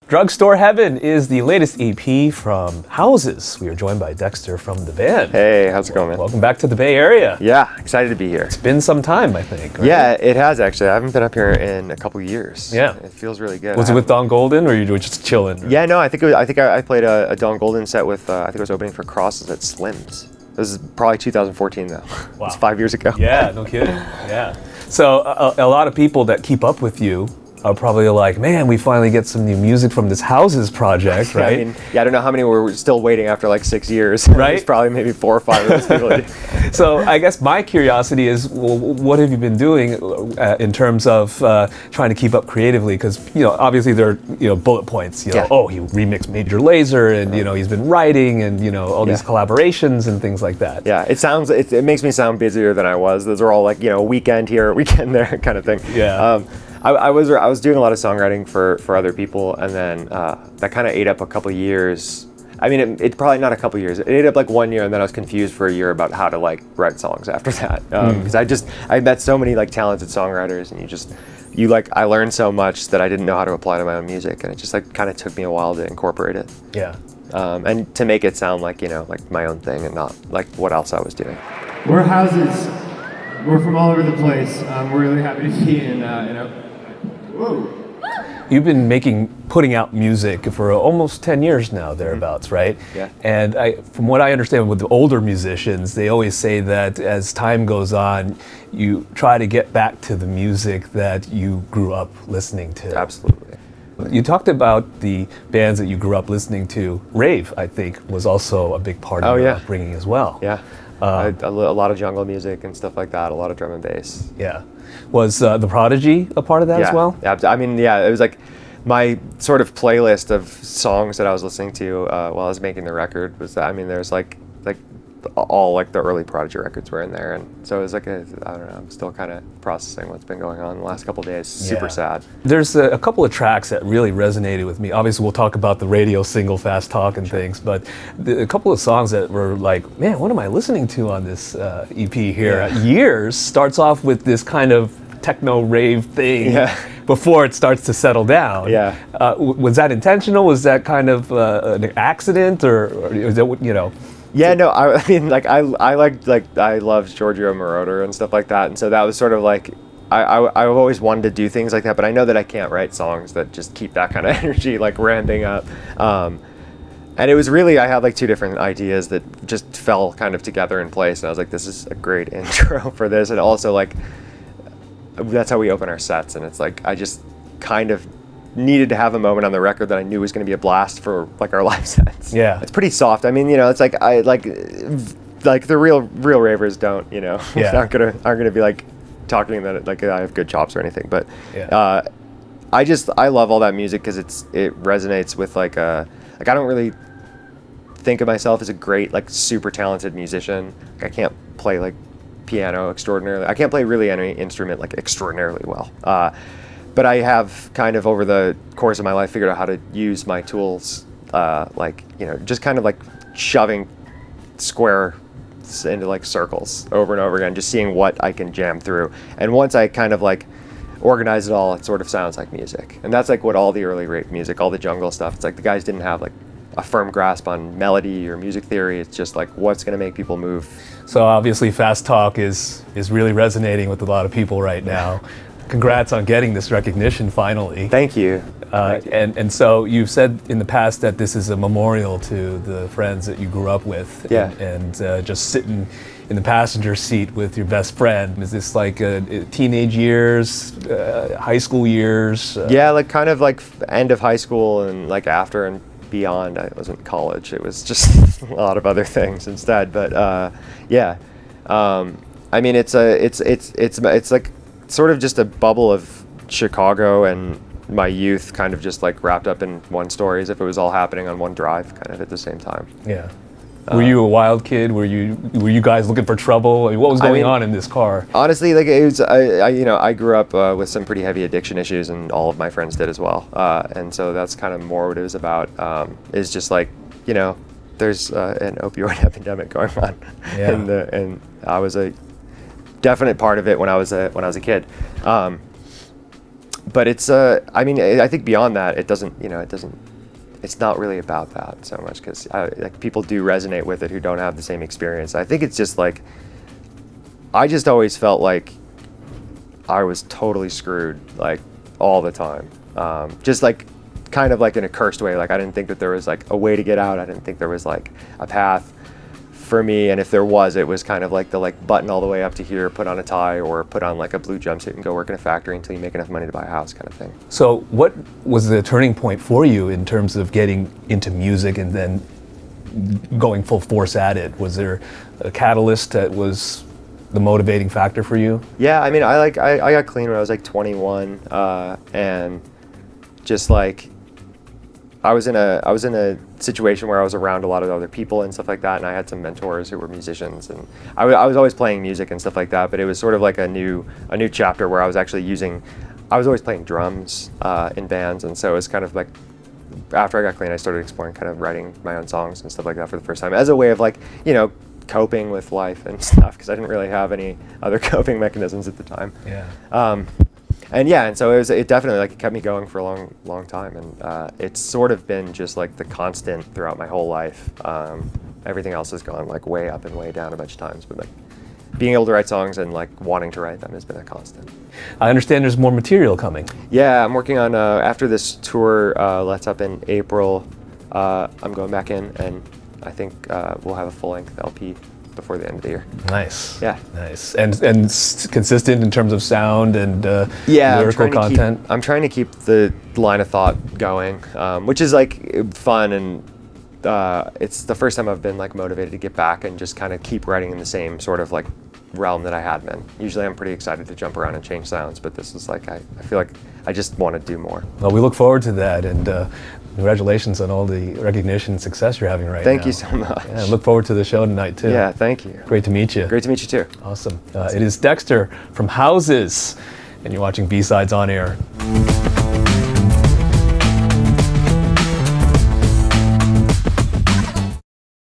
Drugstore Heaven is the latest EP from Houses. We are joined by Dexter from the band. Hey, how's it going, man? Welcome back to the Bay Area. Yeah, excited to be here. It's been some time, I think. Right? Yeah, it has actually. I haven't been up here in a couple years. Yeah. It feels really good. Was it with Don Golden, or you were just chilling? Yeah, no, I think I played a Don Golden set with, I think it was opening for Crosses at Slim's. This is probably 2014 though. Wow. It's 5 years ago. Yeah, no kidding. Yeah. So a lot of people that keep up with you are probably like, man, we finally get some new music from this Houses project, right? I mean, I don't know how many were still waiting after like 6 years. Right. There's probably maybe 4 or 5 of those people. So I guess my curiosity is, well, what have you been doing in terms of trying to keep up creatively? Because obviously there are bullet points. Yeah. Oh, he remixed Major Lazer, and he's been writing, and all these collaborations and things like that. Yeah, it makes me sound busier than I was. Those are all like a weekend here, weekend there kind of thing. Yeah. I was doing a lot of songwriting for other people, and then that kind of ate up a couple years. I mean, it's probably not a couple years. It ate up like 1 year, and then I was confused for a year about how to like write songs after that. Because I met so many like talented songwriters, and I learned so much that I didn't know how to apply to my own music, and it just like kind of took me a while to incorporate it. Yeah. And to make it sound like like my own thing and not like what else I was doing. We're Houses. We're from all over the place. We're really happy to be in Whoa. You've been putting out music for almost 10 years now, thereabouts, right? Yeah. And from what I understand with the older musicians, they always say that as time goes on, you try to get back to the music that you grew up listening to. Absolutely. You talked about the bands that you grew up listening to. Rave, I think, was also a big part of your upbringing as well. Yeah. A lot of jungle music and stuff like that, a lot of drum and bass. Yeah. Was the Prodigy a part of that as well? Yeah, I mean, it was like my sort of playlist of songs that I was listening to while I was making the record was that, there's like all like the early Prodigy records were in there, and so it was like I don't know, I'm still kind of processing what's been going on in the last couple of days. Super sad. There's a couple of tracks that really resonated with me. Obviously we'll talk about the radio single Fast Talk and things, but a couple of songs that were like, man, what am I listening to on this EP here? Years starts off with this kind of techno rave thing before it starts to settle down. Yeah. Was that intentional? Was that kind of an accident, or is that Yeah, no, I mean, like, I loved Giorgio Moroder and stuff like that, and so that was sort of like, I've always wanted to do things like that, but I know that I can't write songs that just keep that kind of energy, like, ramping up. And it was really, I had like 2 different ideas that just fell kind of together in place, and I was like, this is a great intro for this, and also, like, that's how we open our sets, and it's like, I just kind of needed to have a moment on the record that I knew was going to be a blast for like our live sets. Yeah, it's pretty soft. I mean, it's like I like the real ravers don't, aren't gonna be like talking that like I have good chops or anything. But I love all that music because it resonates with like I don't really think of myself as a great like super talented musician. I can't play like piano extraordinarily. I can't play really any instrument like extraordinarily well. But I have kind of over the course of my life figured out how to use my tools, just kind of like shoving squares into like circles over and over again, just seeing what I can jam through. And once I kind of like organize it all, it sort of sounds like music. And that's like what all the early rave music, all the jungle stuff, it's like the guys didn't have like a firm grasp on melody or music theory. It's just like what's going to make people move. So obviously Fast Talk is really resonating with a lot of people right now. Congrats on getting this recognition finally. Thank you. And so you've said in the past that this is a memorial to the friends that you grew up with. Yeah. And just sitting in the passenger seat with your best friend. Is this like teenage years, high school years? Yeah, like kind of like end of high school and like after and beyond. I wasn't college. It was just a lot of other things instead. But I mean, it's like sort of just a bubble of Chicago and my youth kind of just like wrapped up in one story, as if it was all happening on one drive kind of at the same time. Yeah. Were you a wild kid? Were you guys looking for trouble? I mean, what was going on in this car? Honestly, like it was, I grew up with some pretty heavy addiction issues, and all of my friends did as well. And so that's kind of more what it was about. Is just like, there's an opioid epidemic going on, and I was a definite part of it when I was a kid. but it's I mean, I think beyond that, it doesn't, it's not really about that so much, because like people do resonate with it who don't have the same experience. I think it's just like, I just always felt like I was totally screwed, like all the time, just like kind of like in a cursed way. Like I didn't think that there was like a way to get out. I didn't think there was like a path for me, and if there was, it was kind of like the button all the way up to here, put on a tie or put on like a blue jumpsuit and go work in a factory until you make enough money to buy a house, kind of thing. So what was the turning point for you in terms of getting into music and then going full force at it? Was there a catalyst that was the motivating factor for you? Yeah, I mean, I got clean when I was like 21, and just like I was in a situation where I was around a lot of other people and stuff like that, and I had some mentors who were musicians, and I was always playing music and stuff like that. But it was sort of like a new chapter where I was actually I was always playing drums in bands, and so it was kind of like, after I got clean, I started exploring kind of writing my own songs and stuff like that for the first time, as a way of like, coping with life and stuff, because I didn't really have any other coping mechanisms at the time. Yeah. And so it definitely like kept me going for a long time, and it's sort of been just like the constant throughout my whole life. Everything else has gone like way up and way down a bunch of times, but like being able to write songs and like wanting to write them has been a constant. I understand there's more material coming. Yeah, I'm working on after this tour lets up in April. I'm going back in, and I think we'll have a full-length LP before the end of the year. Nice. Yeah. Nice. And consistent in terms of sound and yeah, lyrical content? I'm trying to keep the line of thought going, which is like fun, and it's the first time I've been like motivated to get back and just kind of keep writing in the same sort of like realm that I had been. Usually I'm pretty excited to jump around and change sounds, but this is like, I feel like I just want to do more. Well, we look forward to that, and congratulations on all the recognition and success you're having right now. Thank you so much. Yeah, look forward to the show tonight too. Yeah, thank you. Great to meet you. Great to meet you too. Awesome. It is Dexter from Houses, and you're watching B-Sides On Air.